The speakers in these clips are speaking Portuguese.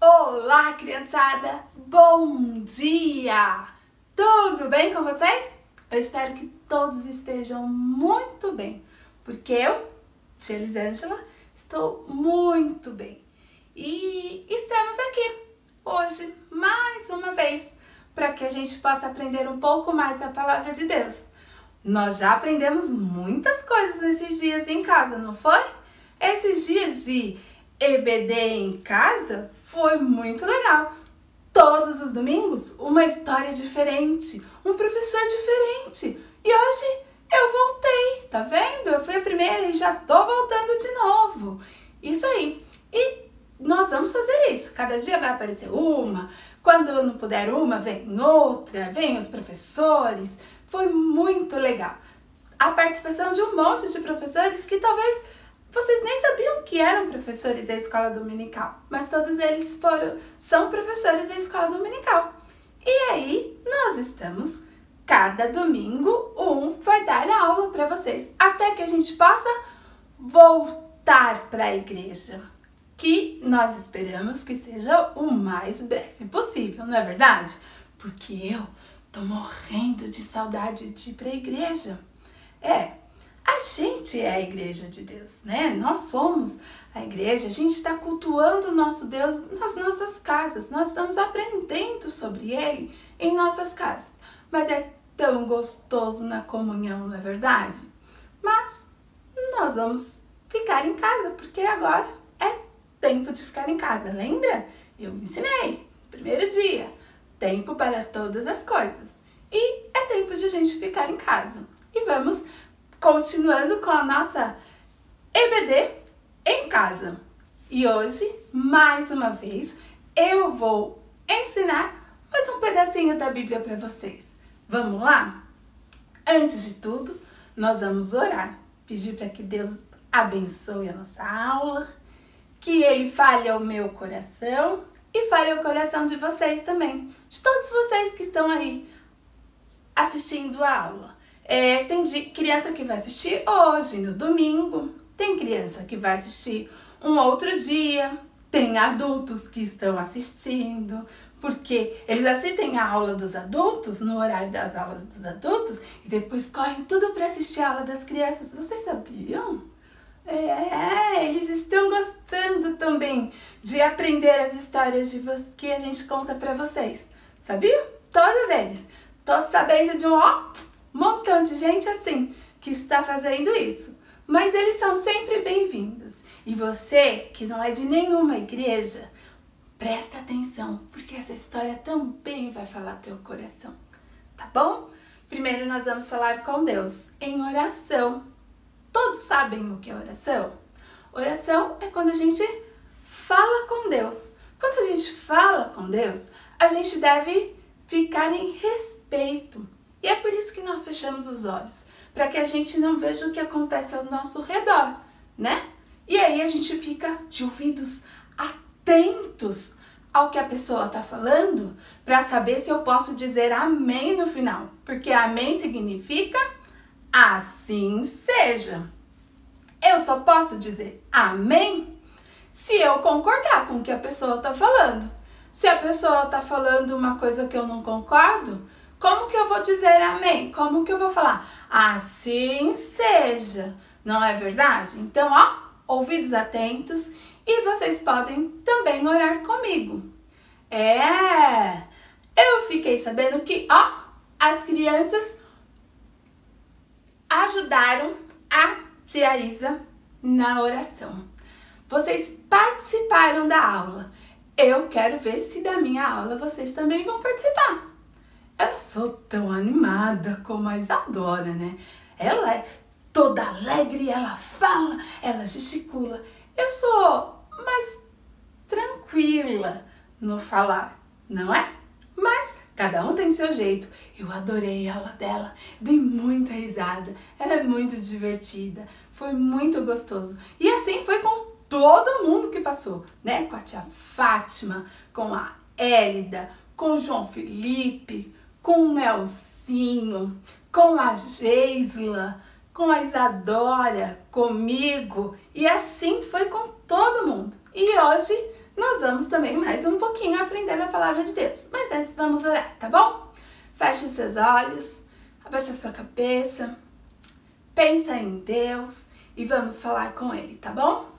Olá, criançada! Bom dia! Tudo bem com vocês? Eu espero que todos estejam muito bem, porque eu, tia Elisângela, estou muito bem. E estamos aqui hoje, mais uma vez, para que a gente possa aprender um pouco mais da Palavra de Deus. Nós já aprendemos muitas coisas nesses dias em casa, não foi? Esses dias de EBD em casa foi muito legal. Todos os domingos, uma história diferente, um professor diferente. E hoje eu voltei, tá vendo? Eu fui a primeira e já tô voltando de novo. Isso aí. E nós vamos fazer isso. Cada dia vai aparecer uma. Quando eu não puder uma, vem outra, vem os professores. Foi muito legal. A participação de um monte de professores que talvez vocês nem sabiam que eram professores da escola dominical, mas todos eles são professores da escola dominical. E aí, nós estamos, cada domingo, um vai dar aula para vocês, até que a gente possa voltar para a igreja, que nós esperamos que seja o mais breve possível, não é verdade? Porque eu tô morrendo de saudade de ir para a igreja. A gente é a igreja de Deus, né? Nós somos a igreja, a gente está cultuando o nosso Deus nas nossas casas, nós estamos aprendendo sobre Ele em nossas casas. Mas é tão gostoso na comunhão, não é verdade? Mas nós vamos ficar em casa, porque agora é tempo de ficar em casa, lembra? Eu ensinei, primeiro dia, tempo para todas as coisas. E é tempo de a gente ficar em casa. E vamos continuando com a nossa EBD em casa. E hoje, mais uma vez, eu vou ensinar mais um pedacinho da Bíblia para vocês. Vamos lá? Antes de tudo, nós vamos orar. Pedir para que Deus abençoe a nossa aula, que Ele fale ao meu coração e fale ao coração de vocês também, de todos vocês que estão aí assistindo a aula. Tem criança que vai assistir hoje, no domingo. Tem criança que vai assistir um outro dia. Tem adultos que estão assistindo, porque eles assistem a aula dos adultos, no horário das aulas dos adultos, e depois correm tudo para assistir a aula das crianças. Vocês sabiam? Eles estão gostando também de aprender as histórias que a gente conta para vocês. Sabiam? Todos eles. Tô sabendo de um montão de gente assim que está fazendo isso, mas eles são sempre bem-vindos. E você que não é de nenhuma igreja, presta atenção, porque essa história também vai falar teu coração, tá bom? Primeiro nós vamos falar com Deus em oração. Todos sabem o que é oração? Oração é quando a gente fala com Deus. Quando a gente fala com Deus, a gente deve ficar em respeito. E é por isso que nós fechamos os olhos, para que a gente não veja o que acontece ao nosso redor, né? E aí a gente fica de ouvidos atentos ao que a pessoa está falando, para saber se eu posso dizer amém no final, porque amém significa assim seja. Eu só posso dizer amém se eu concordar com o que a pessoa está falando. Se a pessoa está falando uma coisa que eu não concordo, como que eu vou dizer amém? Como que eu vou falar? Assim seja. Não é verdade? Então, ouvidos atentos, e vocês podem também orar comigo. Eu fiquei sabendo que, as crianças ajudaram a tia Isa na oração. Vocês participaram da aula. Eu quero ver se da minha aula vocês também vão participar. Eu não sou tão animada como a Isadora, né? Ela é toda alegre, ela fala, ela gesticula. Eu sou mais tranquila no falar, não é? Mas cada um tem seu jeito. Eu adorei a aula dela, dei muita risada, ela é muito divertida, foi muito gostoso. E assim foi com todo mundo que passou, né? Com a tia Fátima, com a Hélida, com o João Felipe, com o Nelsinho, com a Geisla, com a Isadora, comigo, e assim foi com todo mundo. E hoje nós vamos também mais um pouquinho aprender a palavra de Deus. Mas antes vamos orar, tá bom? Feche os seus olhos, abaixe a sua cabeça, pensa em Deus e vamos falar com Ele, tá bom?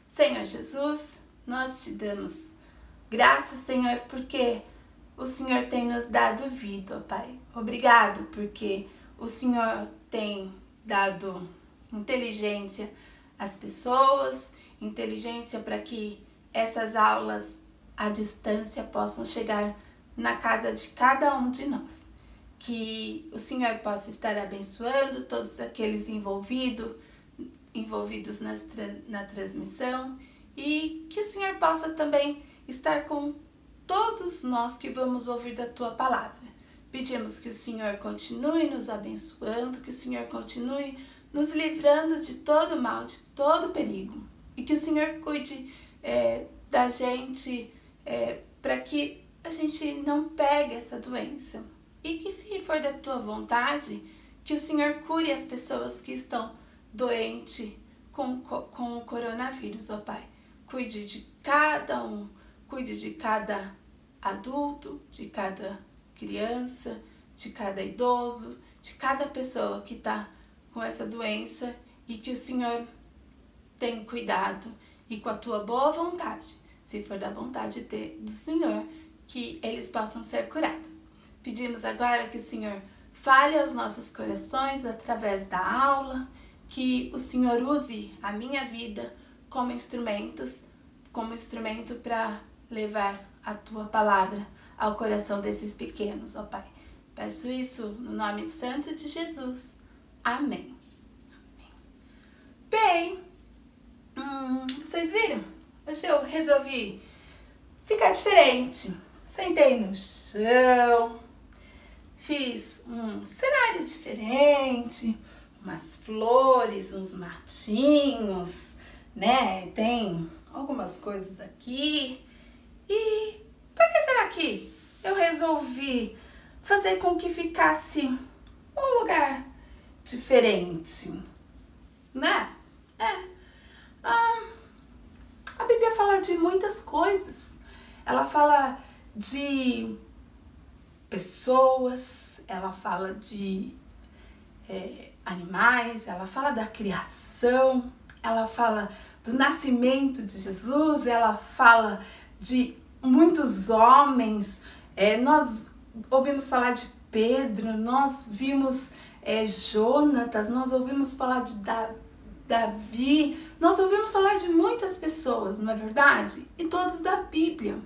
Senhor Jesus, nós te damos graças, Senhor, porque o Senhor tem nos dado vida, ó Pai. Obrigado, porque o Senhor tem dado inteligência às pessoas, inteligência para que essas aulas à distância possam chegar na casa de cada um de nós. Que o Senhor possa estar abençoando todos aqueles envolvidos na transmissão e que o Senhor possa também estar com todos nós que vamos ouvir da Tua Palavra. Pedimos que o Senhor continue nos abençoando, que o Senhor continue nos livrando de todo mal, de todo perigo. E que o Senhor cuide da gente para que a gente não pegue essa doença. E que se for da Tua vontade, que o Senhor cure as pessoas que estão doentes com o coronavírus, ó Pai. Cuide de cada um, cuide de cada adulto, de cada criança, de cada idoso, de cada pessoa que está com essa doença e que o Senhor tenha cuidado e com a Tua boa vontade, se for da vontade do Senhor, que eles possam ser curados. Pedimos agora que o Senhor fale aos nossos corações através da aula, que o Senhor use a minha vida como instrumento para levar a Tua Palavra ao coração desses pequenos, ó Pai. Peço isso no nome santo de Jesus. Amém. Bem, vocês viram? Hoje eu resolvi ficar diferente. Sentei no chão, fiz um cenário diferente, umas flores, uns matinhos, né? Tem algumas coisas aqui. E por que será que eu resolvi fazer com que ficasse um lugar diferente, né? A Bíblia fala de muitas coisas. Ela fala de pessoas, ela fala de animais, ela fala da criação, ela fala do nascimento de Jesus, ela fala de muitos homens. Nós ouvimos falar de Pedro, nós vimos Jonatas, nós ouvimos falar de Davi, nós ouvimos falar de muitas pessoas, não é verdade? E todos da Bíblia.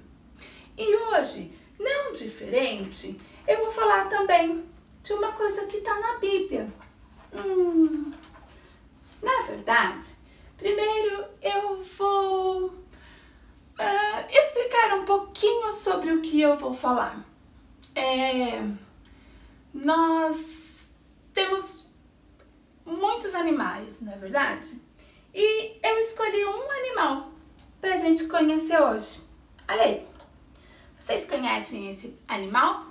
E hoje, não diferente, eu vou falar também de uma coisa que está na Bíblia. Na verdade, primeiro eu vou explicar um pouquinho sobre o que eu vou falar. Nós temos muitos animais, não é verdade? E eu escolhi um animal pra gente conhecer hoje. Olha aí, vocês conhecem esse animal?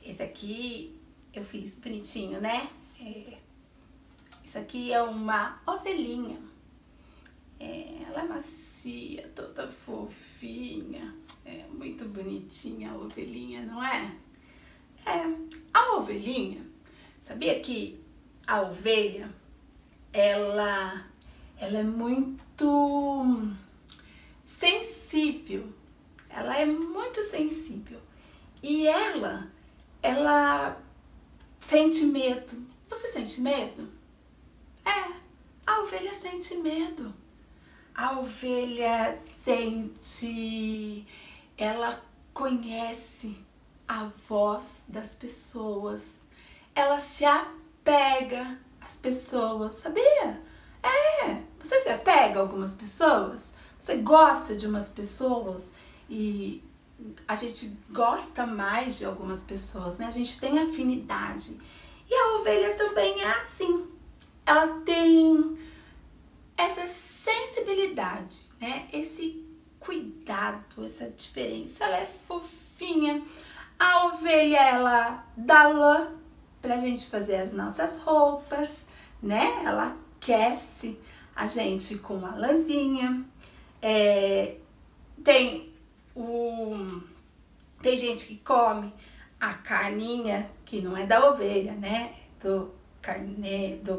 Esse aqui eu fiz bonitinho, né? Isso aqui é uma ovelhinha. Ela é macia, toda fofinha. É muito bonitinha a ovelhinha, não é? A ovelhinha, sabia que a ovelha, ela é muito sensível. Ela é muito sensível. E ela sente medo. Você sente medo? A ovelha sente medo. A ovelha ela conhece a voz das pessoas. Ela se apega às pessoas, sabia? Você se apega a algumas pessoas? Você gosta de umas pessoas e a gente gosta mais de algumas pessoas, né? A gente tem afinidade. E a ovelha também é assim. Ela tem essa sensibilidade, né? Esse cuidado, essa diferença. Ela é fofinha. A ovelha, ela dá lã pra gente fazer as nossas roupas, né? Ela aquece a gente com a lãzinha, tem gente que come a carninha, que não é da ovelha, né? Do carneiro,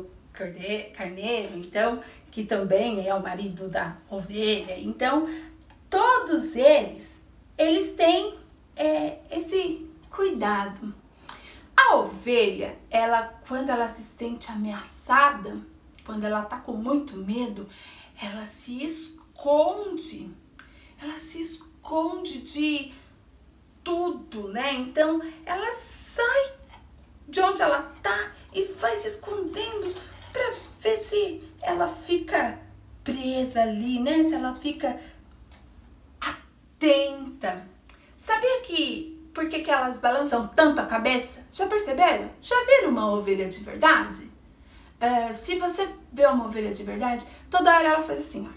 então, que também é o marido da ovelha. Então, todos eles têm esse cuidado. A ovelha, quando ela se sente ameaçada, quando ela tá com muito medo, ela se esconde. Ela se esconde de tudo, né? Então, ela sai de onde ela tá e vai se escondendo para ver se ela fica presa ali, né? Se ela fica atenta. Sabia por que elas balançam tanto a cabeça? Já perceberam? Já viram uma ovelha de verdade? Se você vê uma ovelha de verdade, toda hora ela faz assim, ó.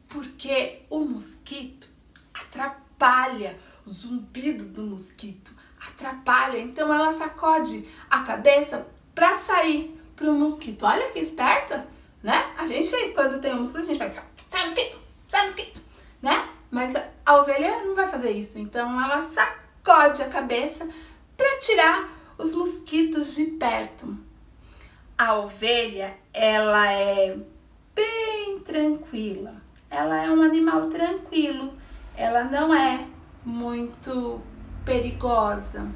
Porque o mosquito atrapalha, o zumbido do mosquito atrapalha, então ela sacode a cabeça para sair pro mosquito. Olha que esperta, né? A gente, quando tem um mosquito, a gente vai, sai mosquito, né? Mas a ovelha não vai fazer isso, então ela sacode a cabeça para tirar os mosquitos de perto. A ovelha, ela é bem tranquila, ela é um animal tranquilo, ela não é muito perigosa,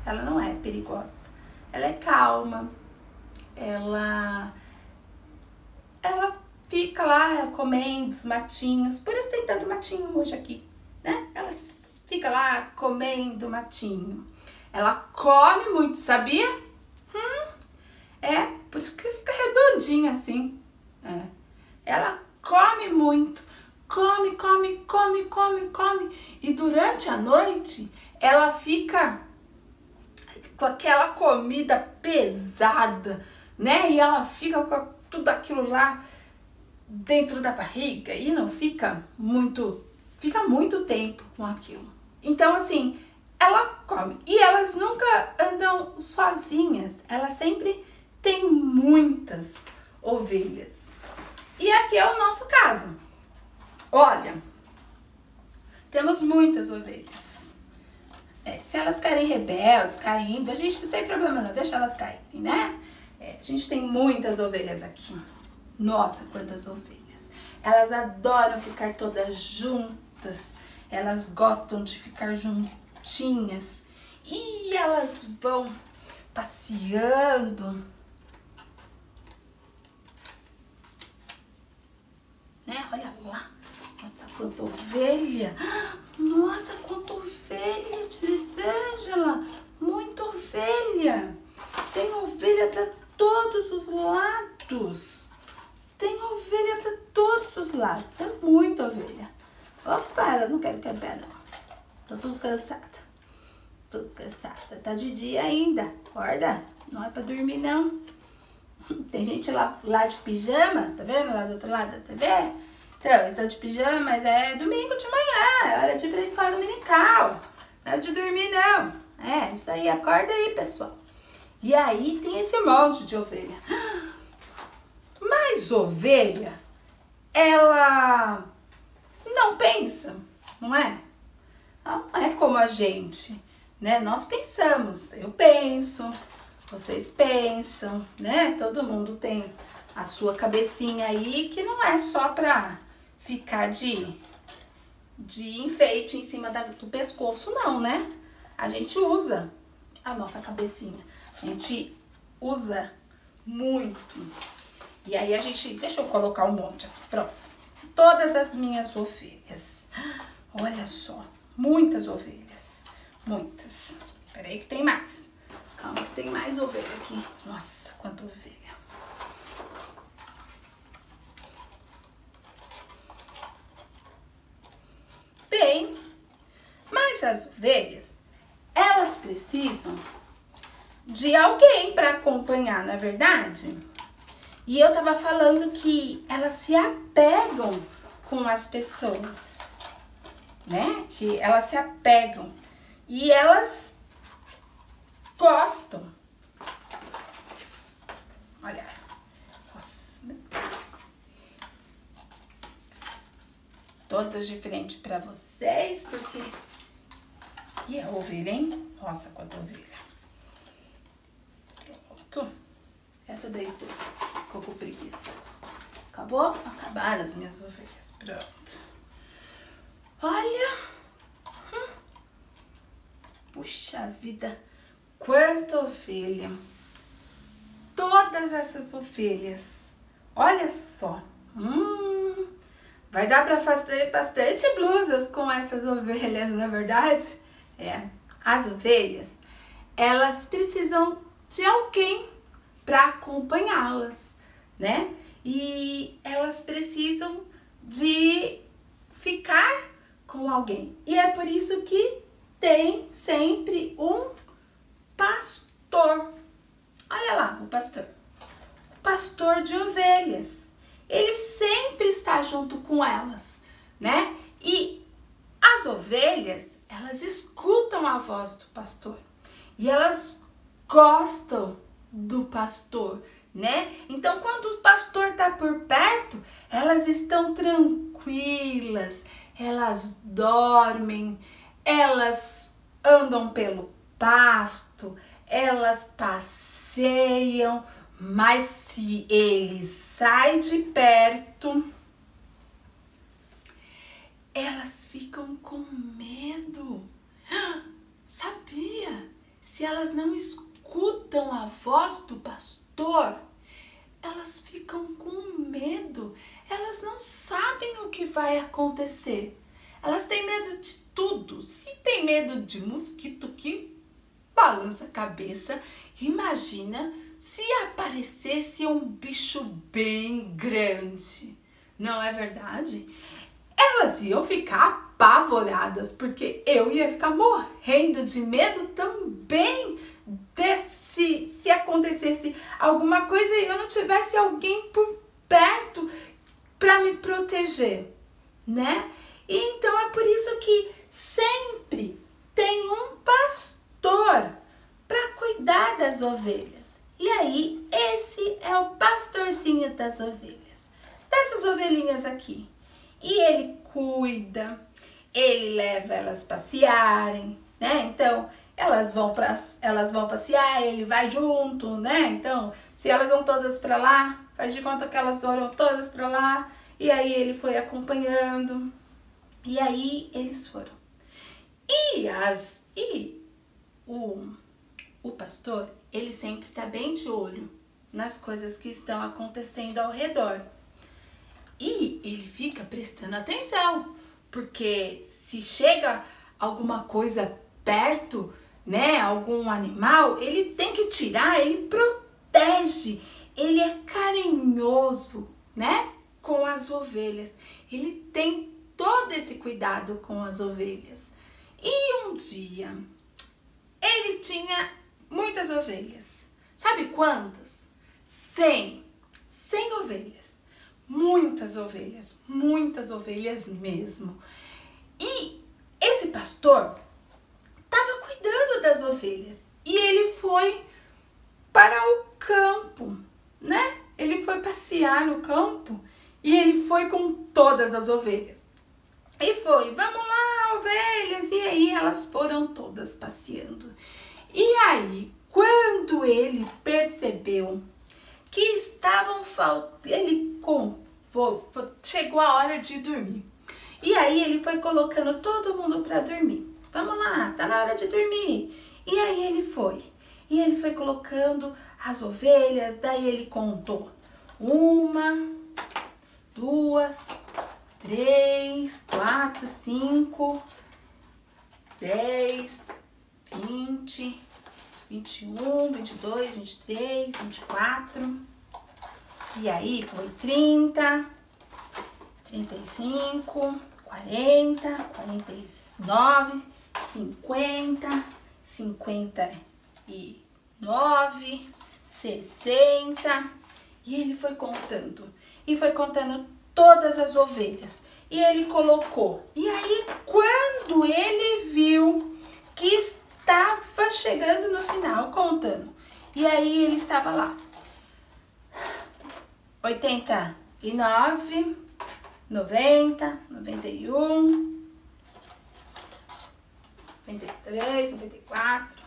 ela não é perigosa, ela é calma, ela fica lá comendo os matinhos, por isso tem tanto matinho hoje aqui, né? Ela fica lá comendo matinho, ela come muito, sabia? Por isso que fica redondinha assim, ela come muito, come, e durante a noite ela fica com aquela comida pesada, né? E ela fica com tudo aquilo lá dentro da barriga e não fica muito tempo com aquilo. Então, assim, ela come. E elas nunca andam sozinhas, elas sempre têm muitas ovelhas. E aqui é o nosso caso. Olha, temos muitas ovelhas. Se elas caírem rebeldes, caindo, a gente não tem problema não, deixa elas caírem, né? A gente tem muitas ovelhas aqui. Nossa, quantas ovelhas. Elas adoram ficar todas juntas, elas gostam de ficar juntinhas. E elas vão passeando, né? Olha lá, nossa, quanta ovelha. Nossa, quanta ovelha, Elisângela, muita ovelha. Tem ovelha para todos os lados. Tem ovelha para todos os lados, é muita ovelha. Opa, elas não querem caminhar não. Tô tudo cansada. Tá de dia ainda. Acorda, não é para dormir não. Tem gente lá de pijama, tá vendo? Lá do outro lado da TV. Então, eles estão de pijama, mas é domingo de manhã, é hora de ir pra escola dominical. Não é de dormir, não. Isso aí, acorda aí, pessoal. E aí tem esse monte de ovelha. Mas ovelha, ela não pensa, não é? Não é como a gente, né? Nós pensamos, eu penso, vocês pensam, né? Todo mundo tem a sua cabecinha aí, que não é só pra ficar de enfeite em cima do pescoço, não, né? A gente usa a nossa cabecinha, a gente usa muito. E aí deixa eu colocar um monte aqui, pronto. Todas as minhas ovelhas, olha só, muitas ovelhas, muitas. Peraí que tem mais, calma que tem mais ovelha aqui. Nossa, quanta ovelha. Bem, mas as ovelhas, elas precisam de alguém para acompanhar, não é verdade? E eu tava falando que elas se apegam com as pessoas, né? Que elas se apegam e elas gostam. Olha, nossa, todas de frente pra vocês, porque... E a ovelha, hein? Nossa, quanta ovelha. Pronto. Essa daí ficou com preguiça. Acabou? Acabaram as minhas ovelhas. Pronto. Olha. Puxa vida. Quanta ovelha. Todas essas ovelhas. Olha só. Vai dar pra fazer bastante blusas com essas ovelhas, não é verdade? As ovelhas, elas precisam de alguém para acompanhá-las, né? E elas precisam de ficar com alguém. E é por isso que tem sempre um pastor. Olha lá, o pastor. O pastor de ovelhas. Ele sempre está junto com elas, né? E as ovelhas, elas escutam a voz do pastor. E elas gostam do pastor, né? Então, quando o pastor está por perto, elas estão tranquilas, elas dormem, elas andam pelo pasto, elas passeiam, mas se ele sai de perto, elas ficam com medo. Sabia? Se elas não escutam a voz do pastor, elas ficam com medo. Elas não sabem o que vai acontecer. Elas têm medo de tudo. Se tem medo de mosquito que balança a cabeça, imagina se aparecesse um bicho bem grande. Não é verdade? Elas iam ficar apavoradas, porque eu ia ficar morrendo de medo também se acontecesse alguma coisa e eu não tivesse alguém por perto para me proteger, né? E então é por isso que sempre tem um pastor para cuidar das ovelhas. E aí, esse é o pastorzinho das ovelhas, dessas ovelhinhas aqui. E ele cuida, ele leva elas passearem, né? Então, elas vão passear, ele vai junto, né? Então, se elas vão todas para lá, faz de conta que elas foram todas para lá. E aí ele foi acompanhando. E aí eles foram. E o pastor, ele sempre tá bem de olho nas coisas que estão acontecendo ao redor. E ele fica prestando atenção, porque se chega alguma coisa perto, né, algum animal, ele tem que tirar, ele protege, ele é carinhoso, né, com as ovelhas. Ele tem todo esse cuidado com as ovelhas. E um dia, ele tinha muitas ovelhas. Sabe quantas? 100 ovelhas. Muitas ovelhas mesmo. E esse pastor estava cuidando das ovelhas. E ele foi para o campo, né? Ele foi passear no campo e ele foi com todas as ovelhas. E foi, vamos lá, ovelhas. E aí elas foram todas passeando. E aí, quando ele percebeu que estavam faltando, chegou a hora de dormir. E aí ele foi colocando todo mundo para dormir. Vamos lá, tá na hora de dormir. E aí ele foi colocando as ovelhas, daí ele contou 1, 2, 3, 4, 5, 10, 20, 21, 22, 23, 24. E aí foi 30, 35, 40, 49, 50, 59, 60. E ele foi contando. E foi contando todas as ovelhas. E ele colocou. E aí, quando ele viu que estava chegando no final, contando. E aí, ele estava lá. 89, 90, 91, 93, 94,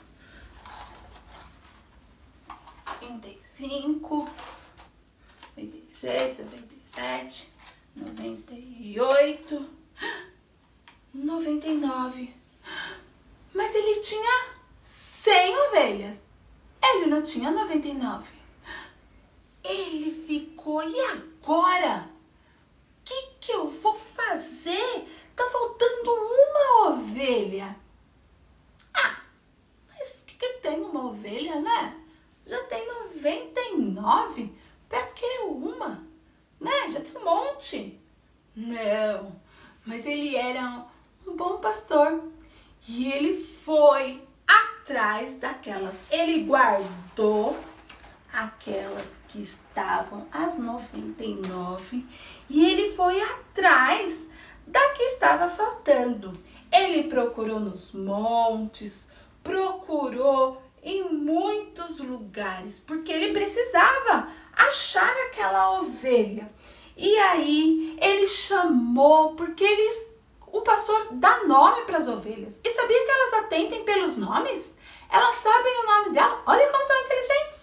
95, 96, 97, 98, 99. Mas ele tinha 100 ovelhas. Ele não tinha 99. Ele ficou, e agora? O que eu vou fazer? Tá faltando uma ovelha. Ah, mas o que tem uma ovelha, né? Já tem 99. Pra que uma? Né? Já tem um monte. Não, mas ele era um bom pastor. E ele foi atrás daquelas. Ele guardou aquelas que estavam as 99 e ele foi atrás da que estava faltando. Ele procurou nos montes, procurou em muitos lugares, porque ele precisava achar aquela ovelha. E aí ele chamou, porque o pastor dá nome para as ovelhas. E sabia que elas atendem pelos nomes? Elas sabem o nome dela. Olha como são inteligentes.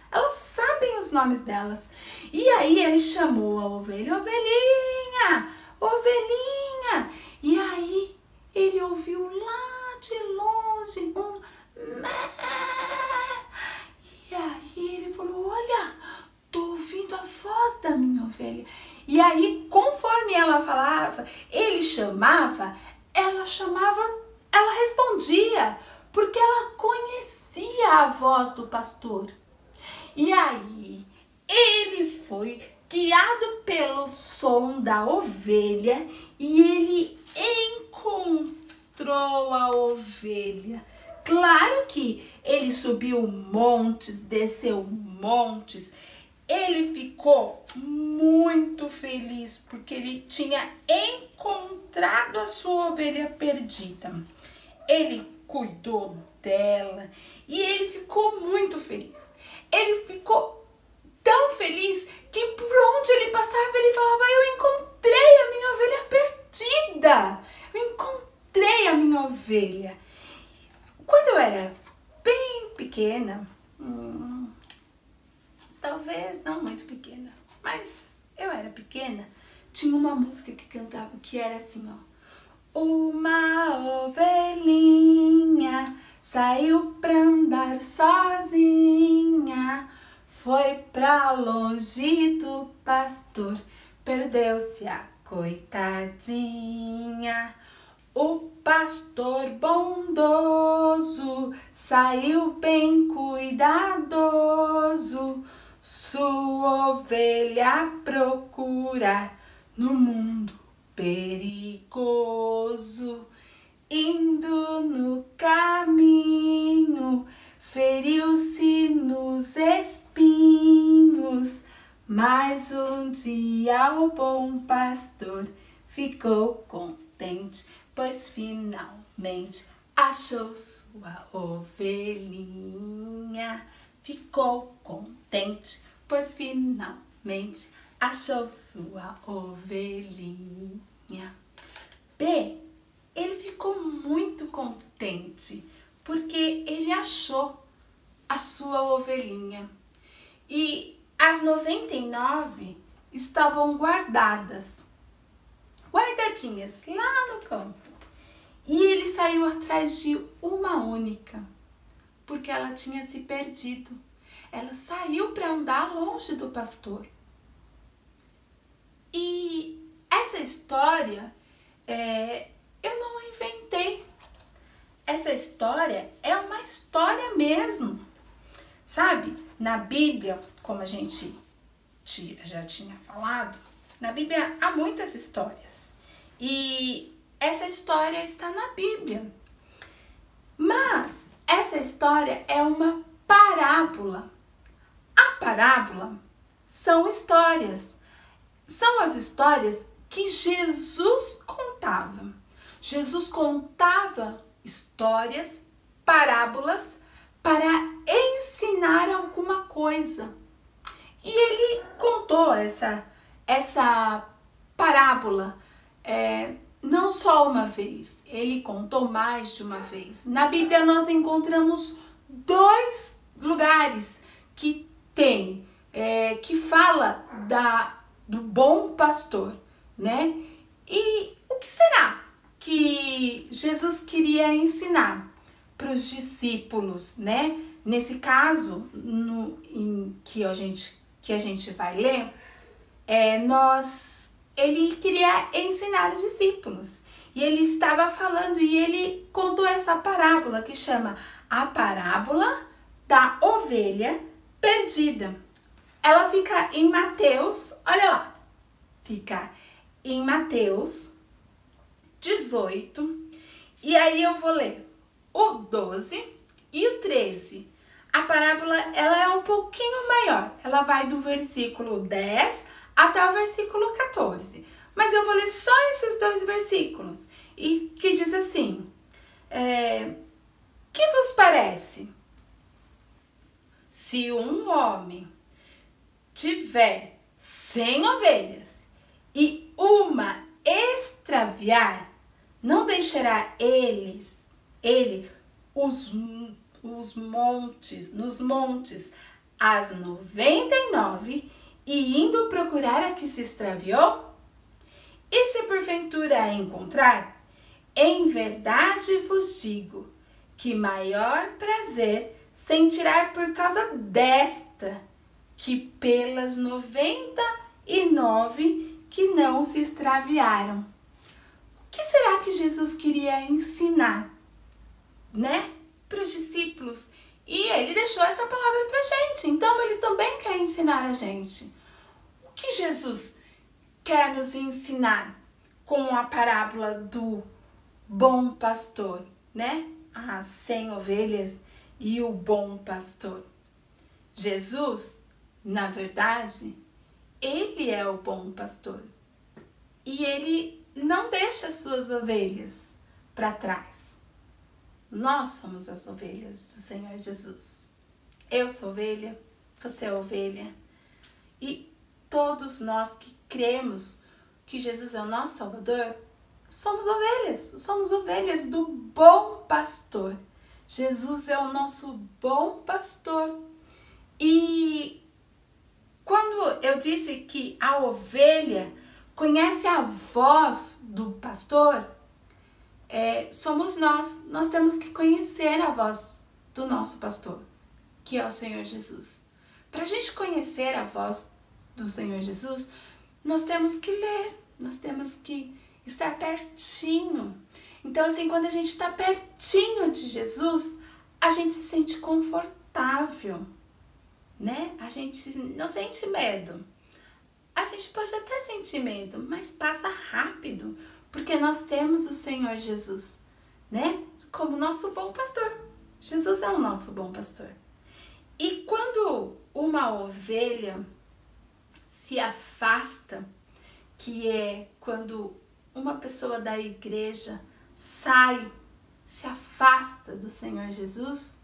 Elas sabem os nomes delas. E aí ele chamou a ovelha, ovelhinha, ovelhinha. E aí ele ouviu lá de longe um mé. E aí ele falou, olha, tô ouvindo a voz da minha ovelha. E aí, conforme ela falava, ele chamava, ela respondia, porque ela conhecia a voz do pastor. E aí, ele foi guiado pelo som da ovelha e ele encontrou a ovelha. Claro que ele subiu montes, desceu montes. Ele ficou muito feliz porque ele tinha encontrado a sua ovelha perdida. Ele cuidou dela e ele ficou muito feliz. Ele ficou tão feliz que por onde ele passava ele falava, eu encontrei a minha ovelha perdida. Eu encontrei a minha ovelha. Quando eu era bem pequena, talvez não muito pequena, mas eu era pequena, tinha uma música que cantava que era assim, ó. Uma ovelhinha saiu pra andar sozinha, foi pra longe do pastor, perdeu-se a coitadinha. O pastor bondoso saiu bem cuidadoso, sua ovelha procurar no mundo perigoso. Indo no caminho, feriu-se nos espinhos, mas um dia o bom pastor ficou contente, pois finalmente achou sua ovelhinha. Ficou contente, pois finalmente achou sua ovelhinha. B, ele ficou muito contente, porque ele achou a sua ovelhinha. E as 99 estavam guardadinhas lá no campo. E ele saiu atrás de uma única, porque ela tinha se perdido. Ela saiu para andar longe do pastor. E essa história, eu não inventei. Essa história é uma história mesmo. Sabe, na Bíblia, como a gente já tinha falado, na Bíblia há muitas histórias. E essa história está na Bíblia. Mas essa história é uma parábola. A parábola são histórias. São as histórias que Jesus contava. Jesus contava histórias, parábolas, para ensinar alguma coisa. E ele contou essa parábola não só uma vez, ele contou mais de uma vez. Na Bíblia nós encontramos 2 lugares que que fala do bom pastor, né? E o que será que Jesus queria ensinar para os discípulos, né? Nesse caso, que a gente vai ler, ele queria ensinar os discípulos. E ele estava falando e ele contou essa parábola que chama a parábola da ovelha perdida. Ela fica em Mateus, olha lá, fica em Mateus 18, e aí eu vou ler o 12 e o 13. A parábola, ela é um pouquinho maior, ela vai do versículo 10 até o versículo 14, mas eu vou ler só esses 2 versículos, e que diz assim, que vos parece? Se um homem tiver 100 ovelhas e uma extraviar, não deixará ele nos montes as 99 e indo procurar a que se extraviou? E se porventura a encontrar, em verdade vos digo que maior prazer sentirá por causa desta que pelas 99 que não se extraviaram. O que será que Jesus queria ensinar, né, para os discípulos? E ele deixou essa palavra para a gente, então ele também quer ensinar a gente. O que Jesus quer nos ensinar com a parábola do bom pastor, né? As 100 ovelhas e o bom pastor. Jesus, na verdade, ele é o bom pastor. E ele não deixa as suas ovelhas para trás. Nós somos as ovelhas do Senhor Jesus. Eu sou ovelha, você é ovelha. E todos nós que cremos que Jesus é o nosso Salvador, somos ovelhas do bom pastor. Jesus é o nosso bom pastor. E quando eu disse que a ovelha conhece a voz do pastor, somos nós. Nós temos que conhecer a voz do nosso pastor, que é o Senhor Jesus. Para a gente conhecer a voz do Senhor Jesus, nós temos que ler, nós temos que estar pertinho. Então, assim, quando a gente está pertinho de Jesus, a gente se sente confortável, né? A gente não sente medo. A gente pode até sentir medo, mas passa rápido, porque nós temos o Senhor Jesus, né? Como nosso bom pastor. Jesus é o nosso bom pastor. E quando uma ovelha se afasta, que é quando uma pessoa da igreja se afasta do Senhor Jesus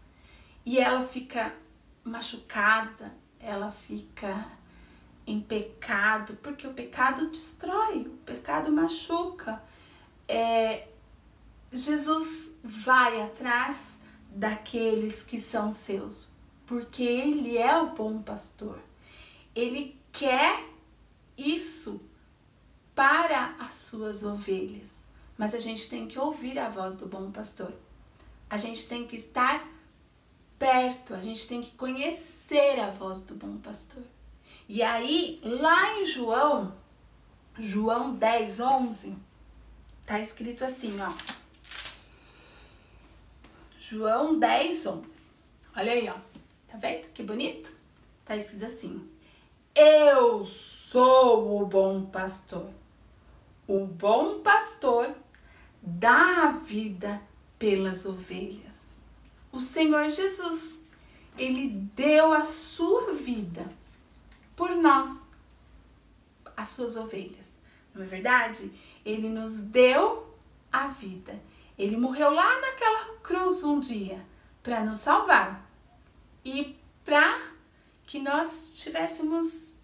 e ela fica machucada, ela fica em pecado, porque o pecado destrói, o pecado machuca. Jesus vai atrás daqueles que são seus, porque ele é o bom pastor. Ele quer isso para as suas ovelhas, mas a gente tem que ouvir a voz do bom pastor. A gente tem que estar perto, a gente tem que conhecer a voz do bom pastor. E aí, lá em João 10, 11, tá escrito assim, ó. João 10, 11. Olha aí, ó. Tá vendo? Que bonito? Tá escrito assim. Eu sou o bom pastor. O bom pastor dá a vida pelas ovelhas. O Senhor Jesus, ele deu a sua vida por nós, as suas ovelhas. Não é verdade? Ele nos deu a vida. Ele morreu lá naquela cruz um dia para nos salvar e para que nós tivéssemos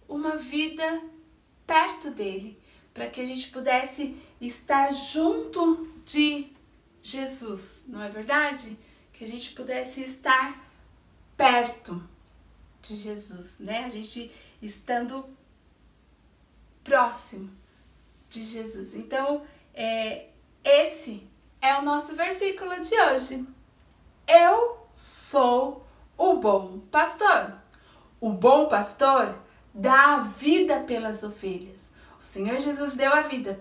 uma vida perto dele, para que a gente pudesse estar junto de Jesus, não é verdade? Que a gente pudesse estar perto de Jesus, né? A gente estando próximo de Jesus. Então, esse é o nosso versículo de hoje. Eu sou o bom pastor. O bom pastor dá a vida pelas ovelhas. O Senhor Jesus deu a vida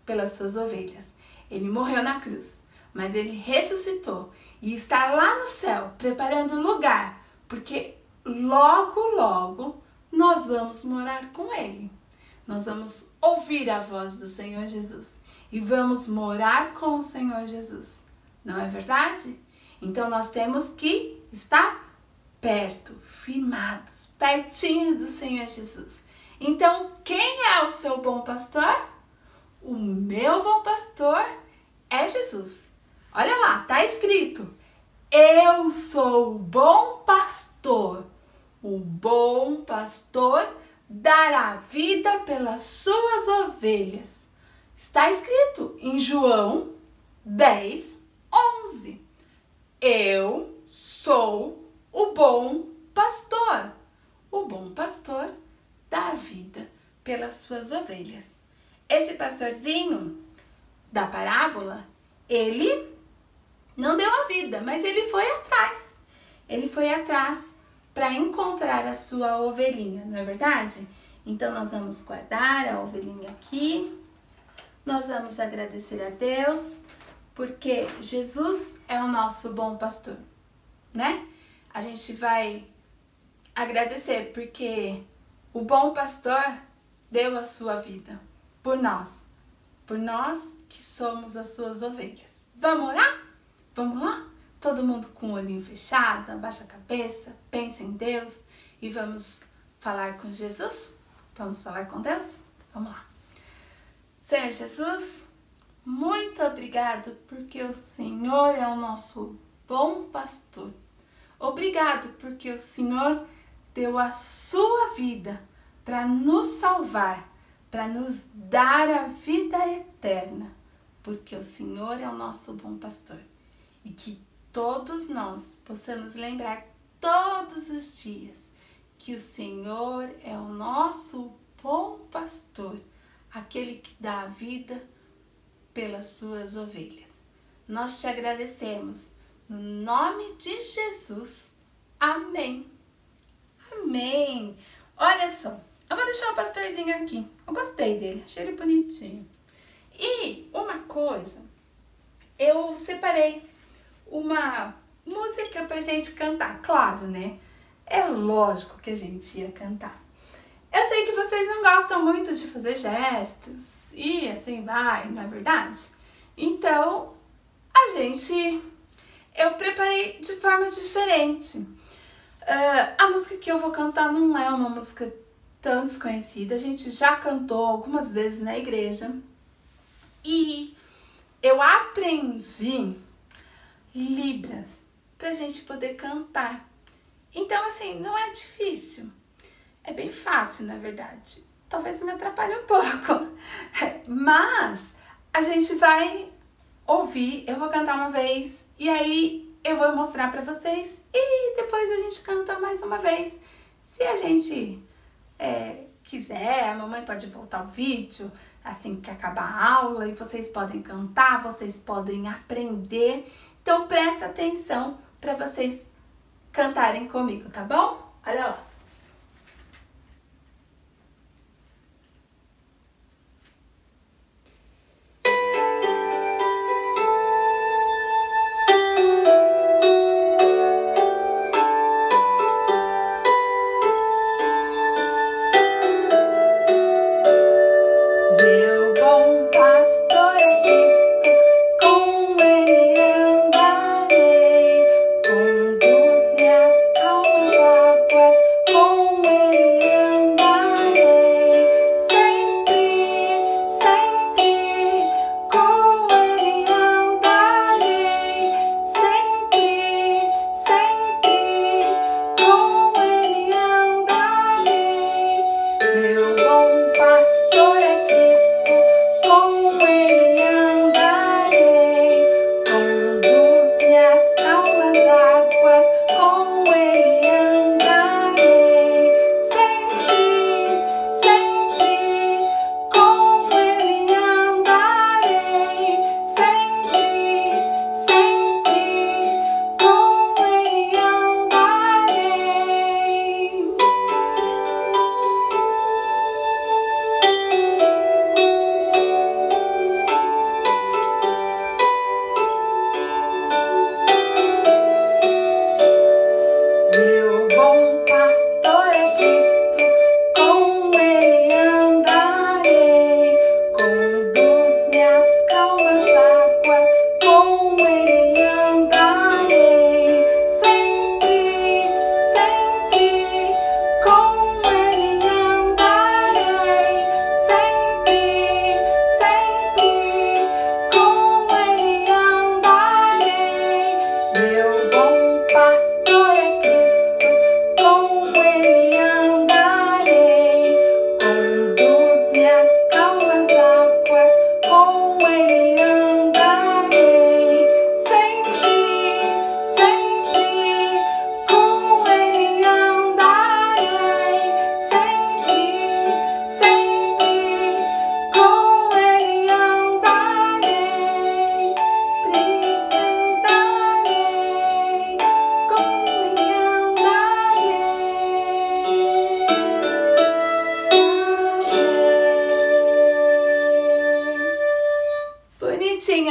pelas suas ovelhas. Ele morreu na cruz, mas ele ressuscitou e está lá no céu, preparando lugar, porque logo, logo nós vamos morar com ele. Nós vamos ouvir a voz do Senhor Jesus e vamos morar com o Senhor Jesus. Não é verdade? Então nós temos que estar perto, firmados, pertinho do Senhor Jesus. Então, quem é o seu bom pastor? O meu bom pastor é Jesus. Olha lá, tá escrito: eu sou o bom pastor. O bom pastor dará vida pelas suas ovelhas. Está escrito em João 10:11. Eu sou o bom pastor. O bom pastor dá vida pelas suas ovelhas. Esse pastorzinho da parábola, ele não deu a vida, mas ele foi atrás. Ele foi atrás para encontrar a sua ovelhinha, não é verdade? Então nós vamos guardar a ovelhinha aqui. Nós vamos agradecer a Deus, porque Jesus é o nosso bom pastor, né? A gente vai agradecer porque o bom pastor deu a sua vida por nós que somos as suas ovelhas. Vamos orar? Vamos lá? Todo mundo com o olhinho fechado, abaixa a cabeça, pensa em Deus e vamos falar com Jesus? Vamos falar com Deus? Vamos lá. Senhor Jesus, muito obrigado porque o Senhor é o nosso bom pastor. Obrigado porque o Senhor deu a sua vida para nos salvar, para nos dar a vida eterna, porque o Senhor é o nosso bom pastor. E que todos nós possamos lembrar todos os dias que o Senhor é o nosso bom pastor, aquele que dá a vida pelas suas ovelhas. Nós te agradecemos no nome de Jesus. Amém. Amém. Olha só, eu vou deixar o pastorzinho aqui. Eu gostei dele, achei ele bonitinho. E uma coisa, eu separei uma música pra gente cantar, claro, né? É lógico que a gente ia cantar. Eu sei que vocês não gostam muito de fazer gestos e assim vai, não é verdade? Então, eu preparei de forma diferente. A música que eu vou cantar não é uma música tão desconhecida, a gente já cantou algumas vezes na igreja e eu aprendi Libras pra gente poder cantar. Então, assim, não é difícil. É bem fácil, na verdade. Talvez me atrapalhe um pouco. Mas a gente vai ouvir, eu vou cantar uma vez e aí eu vou mostrar pra vocês e depois a gente canta mais uma vez. Se a gente quiser, a mamãe pode voltar o vídeo assim que acabar a aula e vocês podem cantar, vocês podem aprender. Então presta atenção para vocês cantarem comigo, tá bom? Olha lá. Meu bom pastor é Cristo, com ele andarei, conduz-me às calmas águas,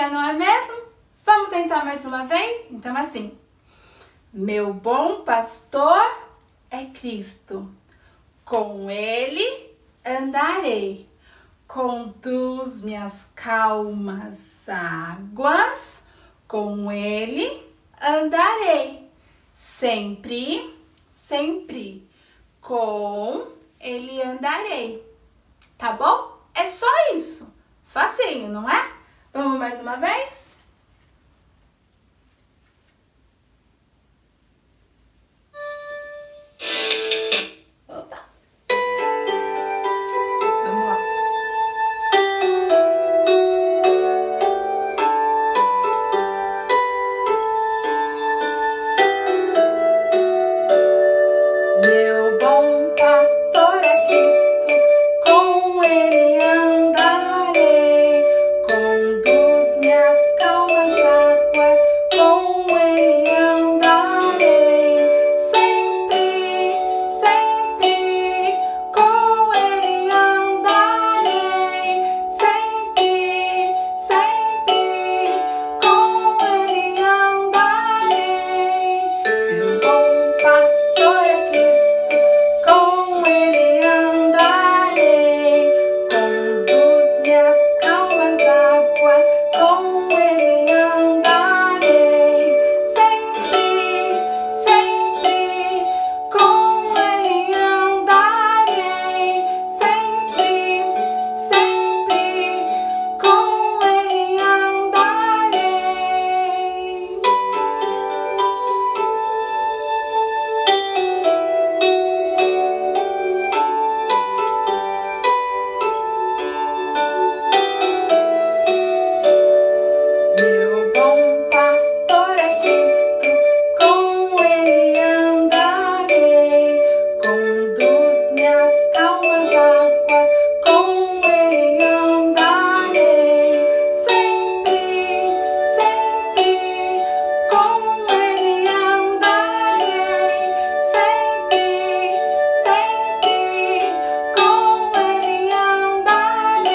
bonitinha, não é mesmo? Vamos tentar mais uma vez? Então assim, meu bom pastor é Cristo, com ele andarei, conduz-me às calmas águas, com ele andarei, sempre, sempre, com ele andarei, tá bom? É só isso, facinho, não é? Vamos mais uma vez? Opa! Vamos lá. Meu bom pastor é Cristo, com ele andarei, conduz-me às calmas águas, com ele andarei, sempre, sempre, com ele andarei, sempre, sempre, com ele andarei. Meu bom pastor é Cristo, com ele andarei, conduz-me às calmas águas, com ele andarei, sempre, sempre, com ele andarei, sempre, sempre, com ele andarei. Meu bom pastor é Cristo, com ele andarei, conduz-me às calmas águas, com ele andarei, sempre, sempre, com ele andarei, sempre, sempre, com ele andarei.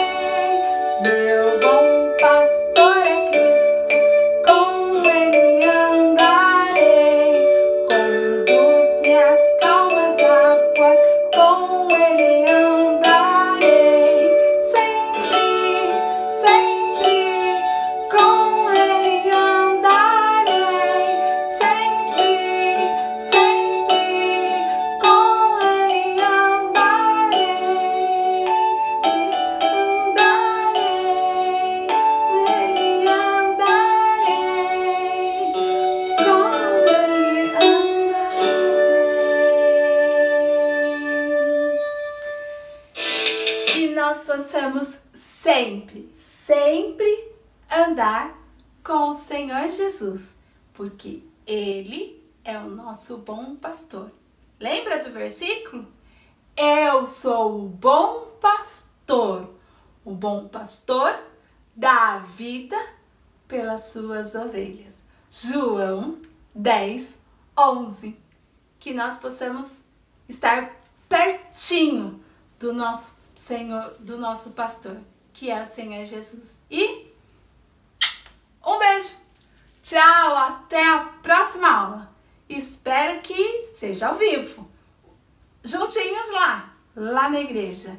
Meu bom pastor é Cristo, com ele andarei, conduz-me às calmas águas, com ele andarei, sempre, sempre, com ele andarei, sempre, sempre, com ele andarei, ele andarei, com ele andarei. Que nós possamos sempre, sempre andar com o Senhor Jesus, porque Ele é o nosso bom pastor. Lembra do versículo? Eu sou o bom pastor. O bom pastor dá a vida pelas suas ovelhas. João 10:11. Que nós possamos estar pertinho do nosso Senhor, do nosso pastor, que é o Senhor Jesus. E um beijo. Tchau, até a próxima aula. Espero que seja ao vivo. Juntinhos lá na igreja.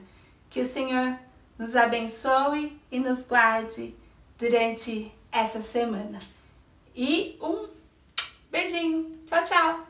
Que o Senhor nos abençoe e nos guarde durante essa semana. E um beijinho. Tchau, tchau.